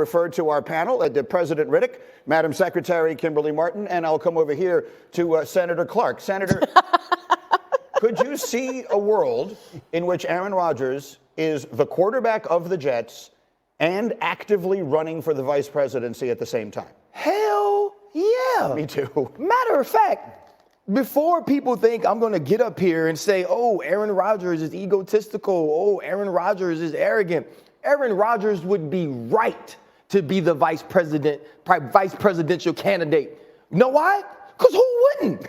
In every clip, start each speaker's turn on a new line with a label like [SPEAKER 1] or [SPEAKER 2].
[SPEAKER 1] Referred to our panel, President Riddick, Madam Secretary Kimberly Martin, and I'll come over here to Senator Clark. Senator, could you see a world in which Aaron Rodgers is the quarterback of the Jets and actively running for the vice presidency at the same time?
[SPEAKER 2] Hell yeah.
[SPEAKER 1] Me too.
[SPEAKER 2] Matter of fact, before people think I'm going to get up here and say, oh, Aaron Rodgers is egotistical, oh, Aaron Rodgers is arrogant, Aaron Rodgers would be right to be the vice presidential candidate. You know why? Because who wouldn't?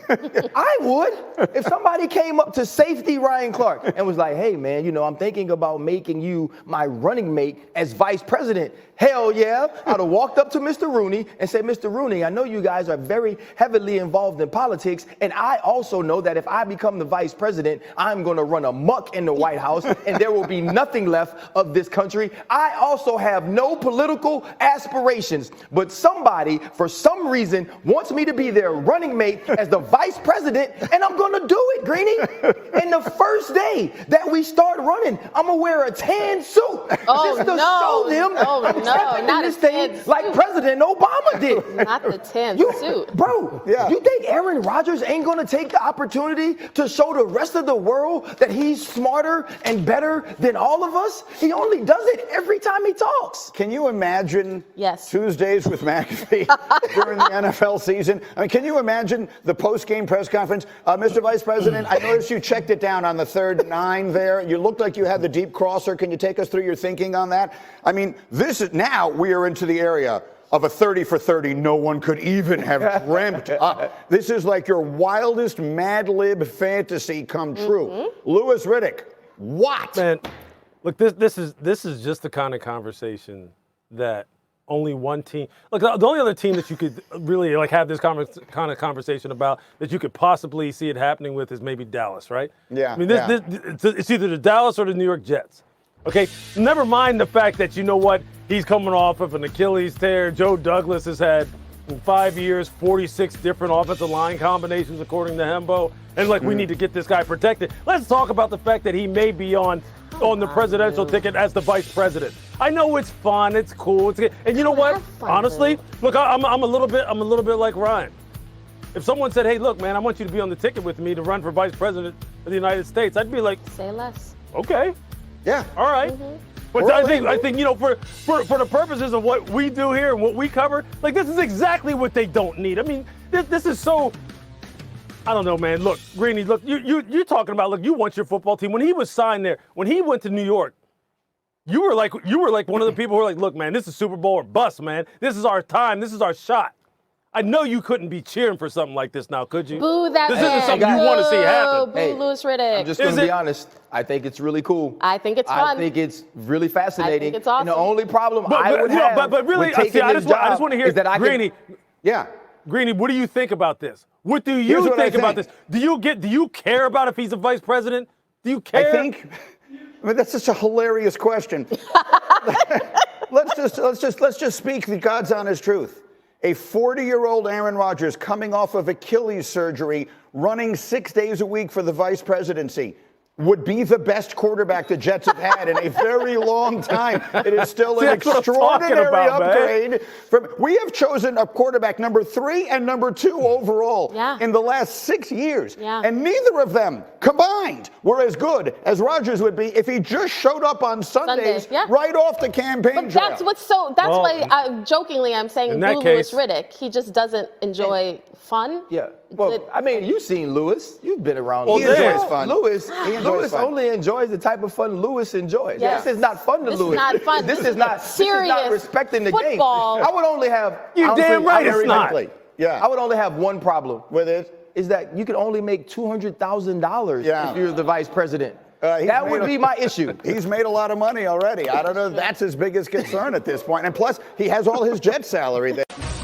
[SPEAKER 2] I would. If somebody came up to safety Ryan Clark and was like, hey, man, you know, I'm thinking about making you my running mate as vice president. Hell yeah. I'd have walked up to Mr. Rooney and said, Mr. Rooney, I know you guys are very heavily involved in politics, and I also know that if I become the vice president, I'm going to run amok in the White House, and there will be nothing left of this country. I also have no political aspirations, but somebody, for some reason, wants me to be their running mate as the vice president, and I'm going to do it, Greenie. And the first day that we start running, I'm going to wear a tan suit just to show them
[SPEAKER 3] not
[SPEAKER 2] this thing like President Obama did.
[SPEAKER 3] Not the tan suit.
[SPEAKER 2] Bro, you think Aaron Rodgers ain't going to take the opportunity to show the rest of the world that he's smarter and better than all of us? He only does it every time he talks.
[SPEAKER 1] Can you imagine
[SPEAKER 3] Yes.
[SPEAKER 1] Tuesdays with McAfee during the NFL season? I mean, can you imagine the post-game press conference? Mr. Vice President, I noticed you checked it down on the third 9 there. You looked like you had the deep crosser. Can you take us through your thinking on that? I mean, now we are into the area of a 30 for 30 no one could even have dreamt up. This is like your wildest Mad Lib fantasy come true. Louis Riddick, what?
[SPEAKER 4] Man, look, this is just the kind of conversation that only one team. Look, the only other team that you could really have this kind of conversation about that you could possibly see it happening with is maybe Dallas, right?
[SPEAKER 1] Yeah.
[SPEAKER 4] I mean, it's either the Dallas or the New York Jets. Okay, never mind the fact that, you know what, he's coming off of an Achilles tear. Joe Douglas has had, in 5 years, 46 different offensive line combinations, according to Hembo. And, we need to get this guy protected. Let's talk about the fact that he may be on the presidential ticket as the vice president. I know it's fun, it's cool, and you know what? Honestly, look, I'm a little bit like Ryan. If someone said, hey, look, man, I want you to be on the ticket with me to run for vice president of the United States, I'd be like,
[SPEAKER 3] say less.
[SPEAKER 4] Okay.
[SPEAKER 1] Yeah.
[SPEAKER 4] All right. But I think you know, for the purposes of what we do here and what we cover, this is exactly what they don't need. I mean, this is so, I don't know, man. Look, Greenie, look, you're talking about, look, you want your football team. When he was signed there, when he went to New York, you were like one of the people who were like, look, man, this is Super Bowl or bust, man. This is our time. This is our shot. I know you couldn't be cheering for something like this now, could you?
[SPEAKER 3] Boo that
[SPEAKER 4] This
[SPEAKER 3] man.
[SPEAKER 4] isn't something you want to see happen.
[SPEAKER 3] Boo, Louis Riddick.
[SPEAKER 2] I'm just going to be honest. I think it's really cool.
[SPEAKER 3] I think it's fun.
[SPEAKER 2] I think it's really fascinating.
[SPEAKER 3] I think it's awesome.
[SPEAKER 2] And the only problem I would have
[SPEAKER 4] but really,
[SPEAKER 2] with taking
[SPEAKER 4] I
[SPEAKER 2] this
[SPEAKER 4] just want to hear
[SPEAKER 2] is that
[SPEAKER 4] Greenie.
[SPEAKER 1] Yeah.
[SPEAKER 4] Greenie, what do you think about this? What do you think about this? Do you care about if he's a vice president? Do you care?
[SPEAKER 1] I mean, that's just a hilarious question. let's just speak the God's honest truth. A 40-year-old Aaron Rodgers coming off of Achilles surgery, running 6 days a week for the vice presidency, would be the best quarterback the Jets have had in a very long time. It is still an extraordinary upgrade. We have chosen a quarterback number 3 and number 2 overall in the last 6 years. And neither of them combined were as good as Rodgers would be if he just showed up on Sundays right off the campaign trail.
[SPEAKER 3] That's why jokingly I'm saying Louis Riddick. He just doesn't enjoy fun.
[SPEAKER 2] Yeah. Well, I mean, you've seen Louis. You've been around.
[SPEAKER 1] He enjoys fun.
[SPEAKER 2] Louis only enjoys the type of fun Louis enjoys.
[SPEAKER 3] Yes.
[SPEAKER 2] This is not fun to Louis.
[SPEAKER 3] This is not fun.
[SPEAKER 2] This is not
[SPEAKER 3] serious
[SPEAKER 2] respecting the
[SPEAKER 3] football.
[SPEAKER 2] game. I would only have.
[SPEAKER 4] You're damn right it's not.
[SPEAKER 1] Yeah.
[SPEAKER 2] I would only have one problem
[SPEAKER 1] with it.
[SPEAKER 2] Is that you could only make $200,000 if you're the vice president. That would be my issue.
[SPEAKER 1] He's made a lot of money already. I don't know if that's his biggest concern at this point. And plus, he has all his jet salary there.